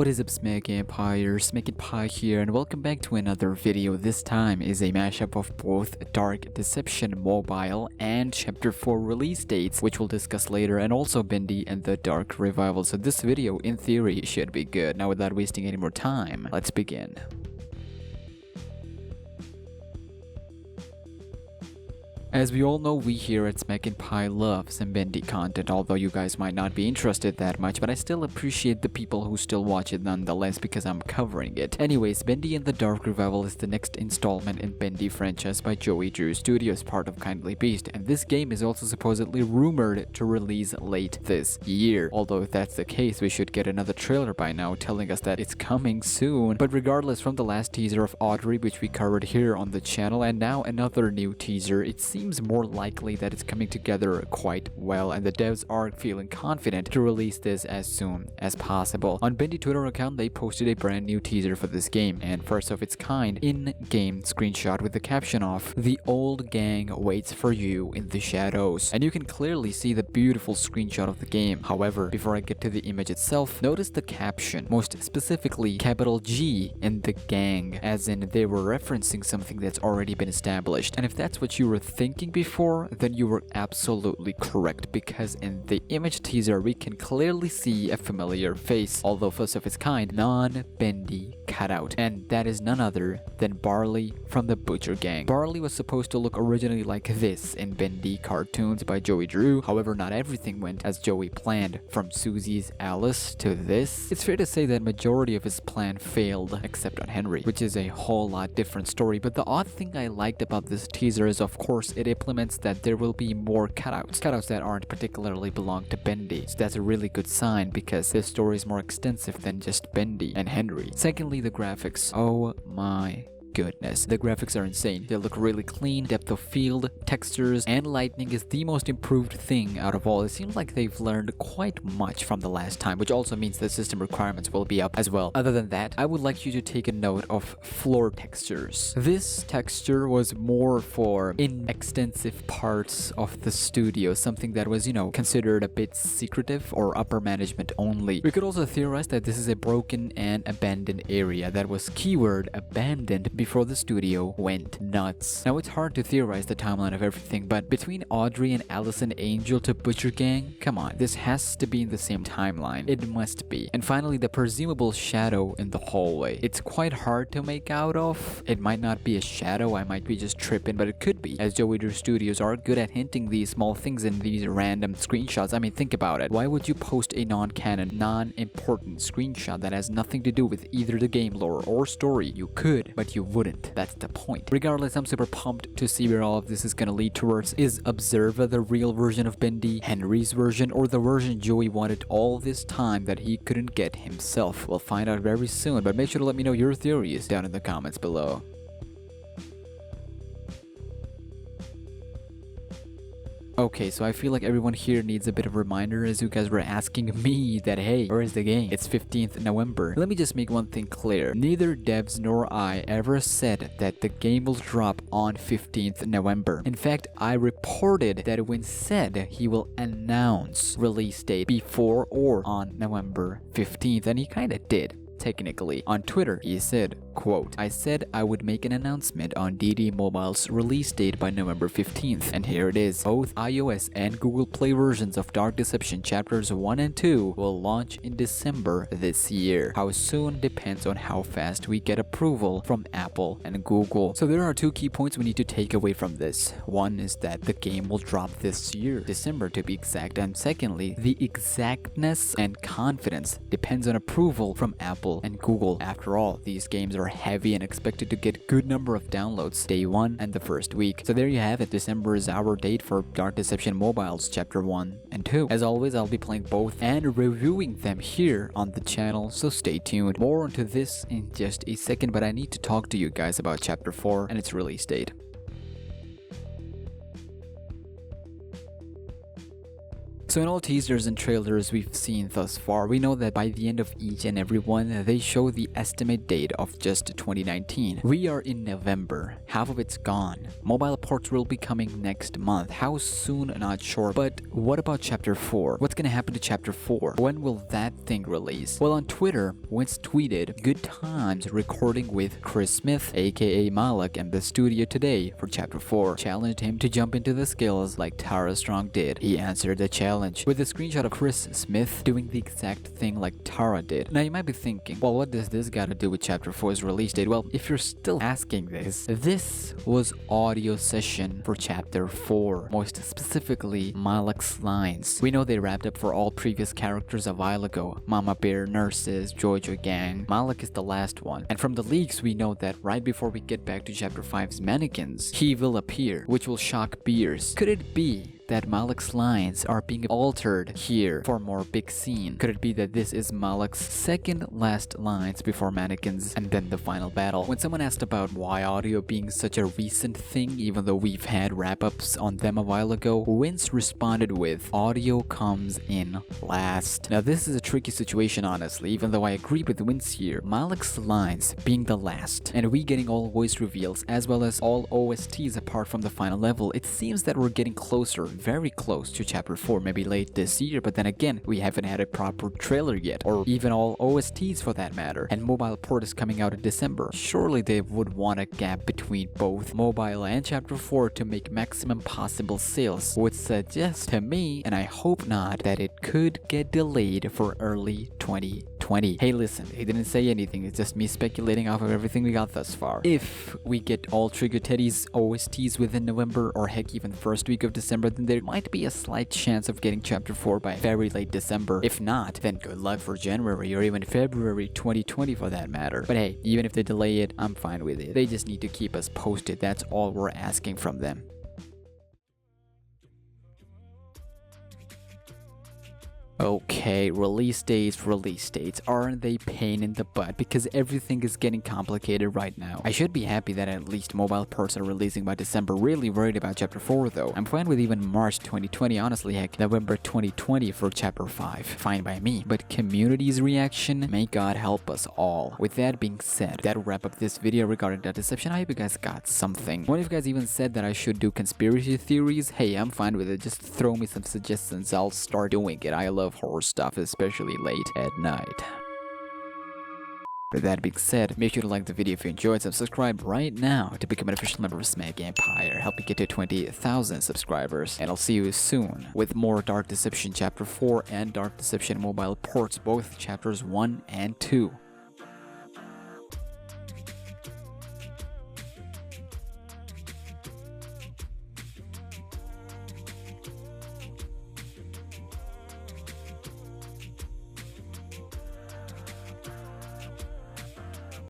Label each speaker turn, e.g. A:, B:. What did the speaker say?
A: What is up, SmackNPie here, and welcome back to another video. This time is a mashup of both Dark Deception Mobile and Chapter 4 release dates, which we'll discuss later, and also Bendy and the Dark Revival. So this video, in theory, should be good. Now, without wasting any more time, let's begin. As we all know, we here at SmackNPie love some Bendy content, although you guys might not be interested that much, but I still appreciate the people who still watch it nonetheless because I'm covering it. Anyways, Bendy and the Dark Revival is the next installment in Bendy franchise by Joey Drew Studios, part of Kindly Beast, and this game is also supposedly rumored to release late this year. Although if that's the case, we should get another trailer by now telling us that it's coming soon. But regardless, from the last teaser of Audrey, which we covered here on the channel, and now another new teaser, it seems more likely that it's coming together quite well, and the devs are feeling confident to release this as soon as possible. On Bendy Twitter account, they posted a brand new teaser for this game, and first of its kind in-game screenshot with the caption of "The old gang waits for you in the shadows," and you can clearly see the beautiful screenshot of the game. However, before I get to the image itself, notice the caption, most specifically capital G in the gang, as in they were referencing something that's already been established. And if that's what you were thinking before, then you were absolutely correct, because in the image teaser we can clearly see a familiar face, although first of its kind, non-Bendy cutout, and that is none other than Barley from the Butcher Gang. Barley was supposed to look originally like this in Bendy cartoons by Joey Drew, however not everything went as Joey planned, from Susie's Alice to this. It's fair to say that majority of his plan failed, except on Henry, which is a whole lot different story. But the odd thing I liked about this teaser is, of course, it implements that there will be more cutouts that aren't particularly belong to Bendy. So that's a really good sign, because this story is more extensive than just Bendy and Henry. Secondly, the graphics. Oh my goodness, the graphics are insane. They look really clean. Depth of field, textures, and lighting is the most improved thing out of all. It seems like they've learned quite much from the last time, which also means the system requirements will be up as well. Other than that, I would like you to take a note of floor textures. This texture was more for inextensive parts of the studio, something that was, considered a bit secretive or upper management only. We could also theorize that this is a broken and abandoned area that was keyword abandoned before the studio went nuts. Now, it's hard to theorize the timeline of everything, but between Audrey and Allison Angel to Butcher Gang, come on, this has to be in the same timeline. It must be. And finally, the presumable shadow in the hallway. It's quite hard to make out of. It might not be a shadow, I might be just tripping, but it could be, as Joey Drew Studios are good at hinting these small things in these random screenshots. I mean, think about it. Why would you post a non-canon, non-important screenshot that has nothing to do with either the game lore or story? You could, but you wouldn't. That's the point. Regardless, I'm super pumped to see where all of this is gonna lead towards. Is Observer the real version of Bendy, Henry's version, or the version Joey wanted all this time that he couldn't get himself? We'll find out very soon, but make sure to let me know your theories down in the comments below. Okay, so I feel like everyone here needs a bit of a reminder, as you guys were asking me that, hey, where is the game? It's 15th November. Let me just make one thing clear. Neither devs nor I ever said that the game will drop on 15th November. In fact, I reported that Win said he will announce release date before or on November 15th, and he kinda did. Technically. On Twitter, he said, quote, "I said I would make an announcement on DD Mobile's release date by November 15th, and here it is. Both iOS and Google Play versions of Dark Deception Chapters 1 and 2 will launch in December this year. How soon depends on how fast we get approval from Apple and Google." So there are two key points we need to take away from this. One is that the game will drop this year, December to be exact, and secondly, the exactness and confidence depends on approval from Apple and Google. After all, these games are heavy and expected to get good number of downloads day one and the first week. So there you have it. December is our date for Dark Deception Mobiles Chapter 1 and 2. As always, I'll be playing both and reviewing them here on the channel, so stay tuned. More onto this in just a second, but I need to talk to you guys about Chapter 4 and its release date. So in all teasers and trailers we've seen thus far, we know that by the end of each and every one, they show the estimate date of just 2019. We are in November, half of it's gone. Mobile ports will be coming next month. How soon? Not sure. But what about Chapter 4? What's gonna happen to Chapter 4? When will that thing release? Well, on Twitter, Vince tweeted, "Good times recording with Chris Smith, aka Malak, and the studio today for Chapter 4. Challenged him to jump into the skills like Tara Strong did. He answered the challenge with a screenshot of Chris Smith doing the exact thing like Tara did." Now you might be thinking, well, what does this got to do with Chapter 4's release date? Well, if you're still asking this was audio session for Chapter 4, most specifically Malak's lines. We know they wrapped up for all previous characters a while ago. Mama Bear, Nurses, Jojo Gang. Malak is the last one. And from the leaks, we know that right before we get back to Chapter 5's mannequins, he will appear, which will shock Beers. Could it be that Malak's lines are being altered here for more big scene? Could it be that this is Malak's second last lines before mannequins and then the final battle? When someone asked about why audio being such a recent thing, even though we've had wrap-ups on them a while ago, Vince responded with, "Audio comes in last." Now this is a tricky situation honestly, even though I agree with Vince here. Malak's lines being the last, and we getting all voice reveals as well as all OSTs apart from the final level, it seems that we're getting closer, very close to Chapter 4, maybe late this year, but then again, we haven't had a proper trailer yet, or even all OSTs for that matter, and mobile port is coming out in December. Surely they would want a gap between both mobile and Chapter 4 to make maximum possible sales, would suggest to me, and I hope not, that it could get delayed for early 2020. Hey listen, he didn't say anything, it's just me speculating off of everything we got thus far. If we get all Trigger Teddy's OSTs within November, or heck even first week of December, then there might be a slight chance of getting Chapter 4 by very late December. If not, then good luck for January or even February 2020 for that matter. But hey, even if they delay it, I'm fine with it. They just need to keep us posted, that's all we're asking from them. Okay, release dates. Aren't they pain in the butt? Because everything is getting complicated right now. I should be happy that at least mobile ports are releasing by December. Really worried about Chapter 4 though. I'm fine with even March 2020, honestly, heck, November 2020 for Chapter 5. Fine by me. But community's reaction, may God help us all. With that being said, that'll wrap up this video regarding that deception. I hope you guys got something. One of you guys even said that I should do conspiracy theories. Hey, I'm fine with it. Just throw me some suggestions. I'll start doing it. I love horror stuff, especially late at night. With that being said, make sure to like the video if you enjoyed and subscribe right now to become an official member of SmackNPie, help me get to 20,000 subscribers, and I'll see you soon with more Dark Deception Chapter 4 and Dark Deception mobile ports, both chapters 1 and 2.